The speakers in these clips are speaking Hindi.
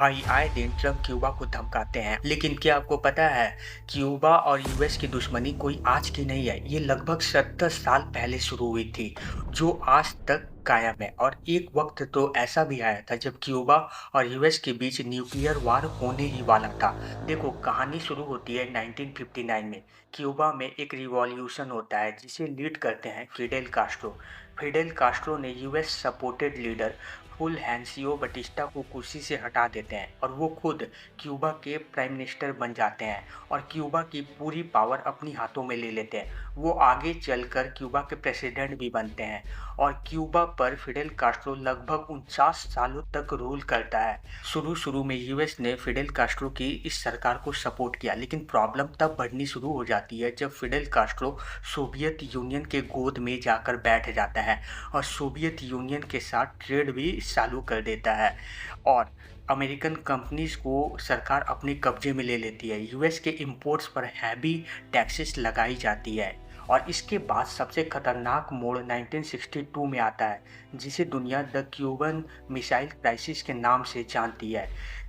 भाई आए दिन ट्रम्प क्यूबा को धमकाते हैं, लेकिन क्या आपको पता है क्यूबा और यूएस की दुश्मनी कोई आज की नहीं है। ये लगभग 70 साल पहले शुरू हुई थी, जो आज तक कायम है। और एक वक्त तो ऐसा भी आया था जब क्यूबा और यूएस के बीच न्यूक्लियर वार होने ही वाला था। देखो, कहानी शुरू होती है 1959 में। क्यूबा में एक रिवॉल्यूशन होता है जिसे लीड करते हैं फिडेल कास्ट्रो। फिडेल कास्ट्रो ने यूएस सपोर्टेड लीडर फुलहैंसियो बटिस्टा को कुर्सी से हटा देते हैं और वो खुद क्यूबा के प्राइम मिनिस्टर बन जाते हैं और क्यूबा की पूरी पावर अपनी हाथों में ले लेते हैं। वो आगे चलकर क्यूबा के प्रेसिडेंट भी बनते हैं और क्यूबा पर फिडेल कास्ट्रो लगभग 49 सालों तक रूल करता है। शुरू शुरू में यूएस ने फिडेल कास्ट्रो की इस सरकार को सपोर्ट किया, लेकिन प्रॉब्लम तब बढ़नी शुरू हो जाती है जब फिडेल कास्ट्रो सोवियत यूनियन के गोद में जाकर बैठ जाता है और सोवियत यूनियन के साथ ट्रेड भी चालू कर देता है और अमेरिकन कंपनीज को सरकार अपने कब्जे में ले लेती है। यूएस के इंपोर्ट्स पर हैवी टैक्सेस लगाई जाती है और इसके बाद सबसे खतरनाक मोड़ 1962 में आता है, जिसे दुनिया द क्यूबन मिसाइल क्राइसिस के नाम से जानती है।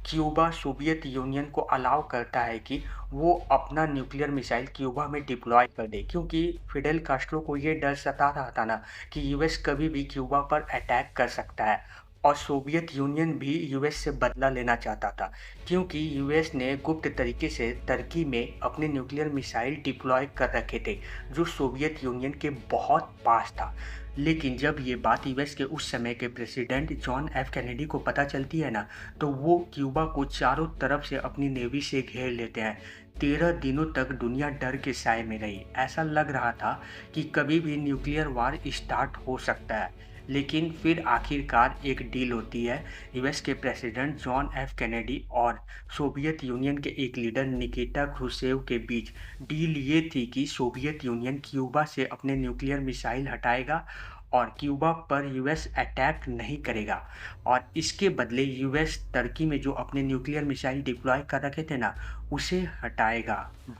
क्यूबा सोवियत यूनियन को अलाउ करता है कि वो अपना न्यूक्लियर मिसाइल क्यूबा में डिप्लॉय कर दे, क्योंकि फिडेल कास्ट्रो को ये डर सता रहा था ना कि यूएस कभी भी क्यूबा पर अटैक कर सकता है। और सोवियत यूनियन भी यूएस से बदला लेना चाहता था, क्योंकि यूएस ने गुप्त तरीके से तुर्की में अपने न्यूक्लियर मिसाइल डिप्लॉय कर रखे थे, जो सोवियत यूनियन के बहुत पास था। लेकिन जब ये बात यूएस के उस समय के प्रेसिडेंट जॉन एफ कैनेडी को पता चलती है ना, तो वो क्यूबा को चारों तरफ से अपनी नेवी से घेर लेते हैं। 13 दिनों तक दुनिया डर के साए में रही। ऐसा लग रहा था कि कभी भी न्यूक्लियर वार स्टार्ट हो सकता है। लेकिन फिर आखिरकार एक डील होती है यूएस के प्रेसिडेंट जॉन एफ कैनेडी और सोवियत यूनियन के एक लीडर निकिता क्रुश्चेव के बीच। डील ये थी कि सोवियत यूनियन क्यूबा से अपने न्यूक्लियर मिसाइल हटाएगा और क्यूबा पर यूएस अटैक नहीं करेगा, और इसके बदले यूएस तुर्की में जो अपने न्यूक्लियर मिसाइल डिप्लॉय कर रखे थे ना, उसे हटाएगा।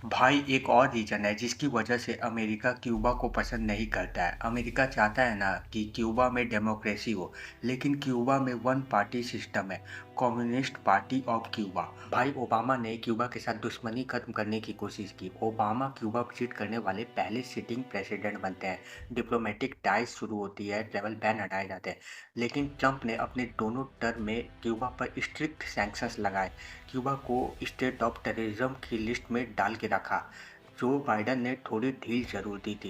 भाई एक और रीजन है जिसकी वजह से अमेरिका क्यूबा को पसंद नहीं करता है। अमेरिका चाहता है ना कि क्यूबा में डेमोक्रेसी हो, लेकिन क्यूबा में वन पार्टी सिस्टम है, कम्युनिस्ट पार्टी ऑफ क्यूबा। भाई ओबामा ने क्यूबा के साथ दुश्मनी खत्म करने की कोशिश की। ओबामा क्यूबा विजिट करने वाले पहले सिटिंग प्रेसिडेंट बनते हैं। डिप्लोमेटिक टाइज शुरू होती है, ट्रैवल बैन हटाए जाते हैं। लेकिन ट्रंप ने अपने दोनों टर्म में क्यूबा पर स्ट्रिक्ट सैंक्शंस लगाए, क्यूबा को स्टेट ऑफ टेररिज्म की लिस्ट में डाल के रखा। जो बाइडन ने थोड़ी ढील जरूर दी थी।